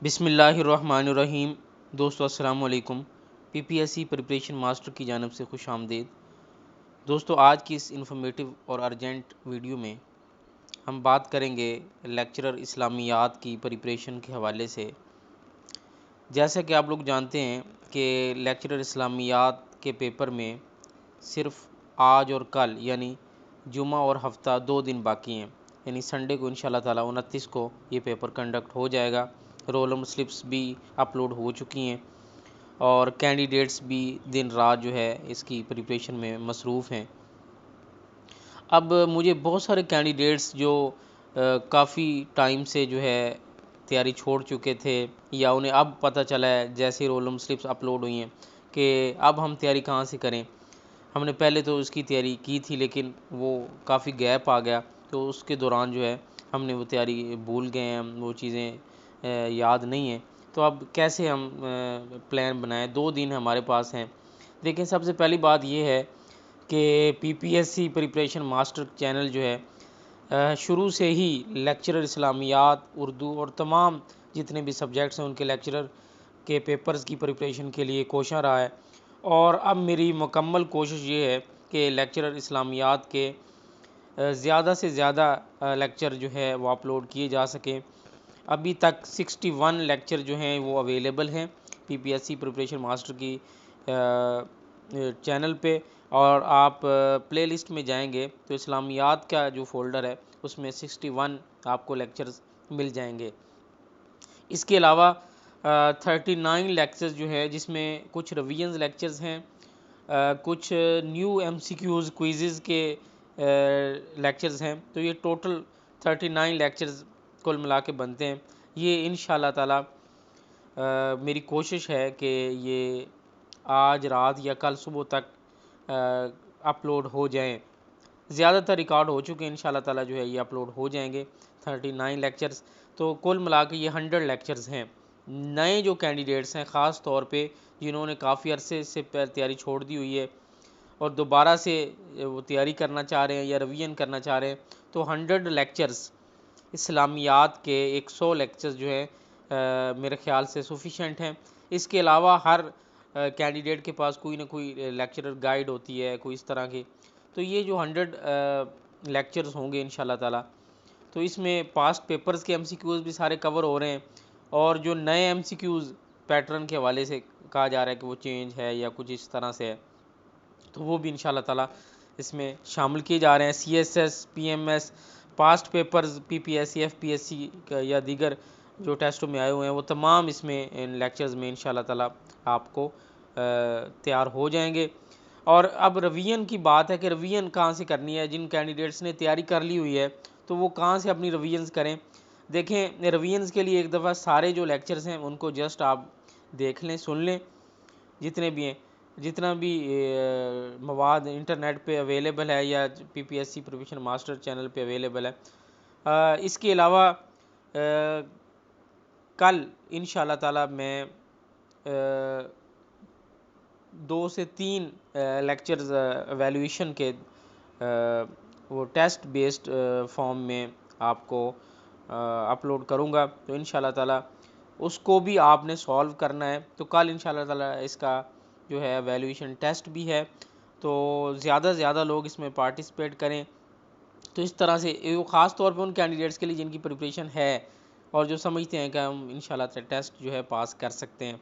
بسم اللہ الرحمن الرحیم۔ دوستو السلام علیکم۔ P P S C preparation master کی جانب سے خوش آمدید۔ دوستو آج کی اس انفارمیٹیو اور ارجنٹ ویڈیو میں ہم بات کریں گے لیکچرر اسلامیات کی پریپریشن کے حوالے سے۔ جیسا کہ آپ لوگ جانتے ہیں کہ لیکچرر اسلامیات کے پیپر میں صرف آج اور کل یعنی جمعہ اور ہفتہ 2 دن باقی ہیں، یعنی سنڈے کو انشاءاللہ تعالیٰ 29 کو یہ پیپر کنڈکٹ ہو جائے گا۔ رول نمبر سلپس بھی اپلوڈ ہو چکی ہیں اور کینڈیڈیٹس بھی دن رات جو ہے اس کی پریپریشن میں مصروف ہیں۔ اب مجھے بہت سارے کینڈیڈیٹس جو کافی ٹائم سے جو ہے تیاری چھوڑ چکے تھے یا انہیں اب پتہ چلا ہے جیسے رول نمبر سلپس اپلوڈ ہوئی ہیں کہ اب ہم تیاری کہاں سے کریں، ہم نے پہلے تو اس کی تیاری کی تھی لیکن وہ کافی گیپ آ گیا، تو اس کے دوران جو ہے ہم نے وہ تیاری بھول گئے ہیں، وہ چیزیں یاد نہیں ہیں، تو اب کیسے ہم پلان بنائیں۔ 2 دن ہمارے پاس ہیں۔ دیکھیں، سب سے پہلی بات یہ ہے کہ P P S C preparation master channel جو ہے شروع سے ہی لیکچرر اسلامیات، اردو اور تمام جتنے بھی سبجیکٹس ہیں ان کے لیکچرر کے پیپرز کی پریپریشن کے لیے کوشاں رہا ہے، اور اب میری مکمل کوشش یہ ہے کہ لیکچرر اسلامیات کے زیادہ سے زیادہ لیکچر جو ہے وہ اپلوڈ کیے جا سکیں۔ ابھی تک 61 لیکچر جو ہیں وہ اویلیبل ہیں P P S C preparation master کی چینل پہ، اور آپ پلے لسٹ میں جائیں گے تو اسلامیات کا جو فولڈر ہے اس میں 61 آپ کو لیکچرز مل جائیں گے۔ اس کے علاوہ 39 لیکچرز جو ہے جس میں کچھ ریویژنز لیکچرز ہیں، کچھ new M C Qs quizzes کے لیکچرز ہیں، تو یہ ٹوٹل 39 لیکچرز کل ملا کے بنتے ہیں۔ یہ انشاءاللہ تعالی میری کوشش ہے کہ یہ آج رات یا کل صبح تک اپلوڈ ہو جائیں۔ زیادہ تر ریکارڈ ہو چکے ہیں، انشاءاللہ تعالی جو ہے یہ اپلوڈ ہو جائیں گے 39 لیکچرز، تو کل ملا کے یہ 100 لیکچرز ہیں۔ نئے جو کینڈیڈیٹس ہیں، خاص طور پہ جنہوں نے کافی عرصے سے تیاری چھوڑ دی ہوئی ہے اور دوبارہ سے وہ تیاری کرنا چاہ رہے ہیں یا ریویژن کرنا چاہ رہے ہیں، تو 100 لیکچرز اسلامیات کے 100 لیکچرز جو ہیں میرے خیال سے سفیشینٹ ہیں۔ اس کے علاوہ ہر کینڈیڈیٹ کے پاس کوئی نہ کوئی لیکچرر گائیڈ ہوتی ہے کوئی اس طرح کی، تو یہ جو 100 لیکچرز ہوں گے انشاءاللہ تعالی، تو اس میں پاسٹ پیپرز کے ایم سی کیوز بھی سارے کور ہو رہے ہیں، اور جو نئے ایم سی کیوز پیٹرن کے حوالے سے کہا جا رہا ہے کہ وہ چینج ہے یا کچھ اس طرح سے ہے، تو وہ بھی انشاءاللہ تعالی اس میں شامل کیے جا رہے ہیں۔ C S S, P M S, past papers P P S C, F P S C یا دیگر جو ٹیسٹوں میں آئے ہوئے ہیں وہ تمام اس میں ان لیکچرز میں انشاءاللہ تعالی آپ کو تیار ہو جائیں گے۔ اور اب ریویژن کی بات ہے کہ ریویژن کہاں سے کرنی ہے۔ جن کینڈیڈیٹس نے تیاری کر لی ہوئی ہے تو وہ کہاں سے اپنی ریویژنز کریں۔ دیکھیں، ریویژنز کے لیے ایک دفعہ سارے جو لیکچرز ہیں ان کو جسٹ آپ دیکھ لیں، سن لیں، جتنے بھی ہیں، جتنا بھی مواد انٹرنیٹ پہ اویلیبل ہے یا P P S C preparation master channel پہ اویلیبل ہے۔ اس کے علاوہ کل انشاءاللہ تعالی میں 2 سے 3 لیکچرز ایویلیویشن کے وہ ٹیسٹ بیسڈ فارم میں آپ کو اپلوڈ کروں گا، تو انشاءاللہ تعالی اس کو بھی آپ نے سالو کرنا ہے۔ تو کل انشاءاللہ تعالی اس کا جو ہے ایویلیویشن ٹیسٹ بھی ہے، تو زیادہ سے زیادہ لوگ اس میں پارٹیسپیٹ کریں۔ تو اس طرح سے خاص طور پہ ان کینڈیڈیٹس کے لیے جن کی پریپریشن ہے اور جو سمجھتے ہیں کہ ہم انشاءاللہ ٹیسٹ جو ہے پاس کر سکتے ہیں۔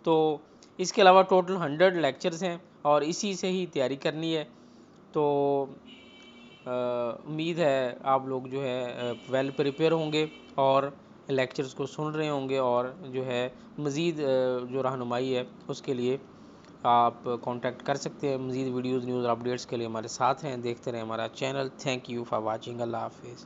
تو اس کے علاوہ ٹوٹل 100 لیکچرز ہیں اور اسی سے ہی تیاری کرنی ہے، تو امید ہے آپ لوگ جو ہے ویل پریپیئر ہوں گے اور لیکچرز کو سن رہے ہوں گے، اور جو ہے مزید جو رہنمائی ہے اس کے لیے آپ کانٹیکٹ کر سکتے ہیں۔ مزید ویڈیوز، نیوز، اپڈیٹس کے لیے ہمارے ساتھ ہیں، دیکھتے رہیں ہمارا channel. Thank you for watching. اللہ حافظ۔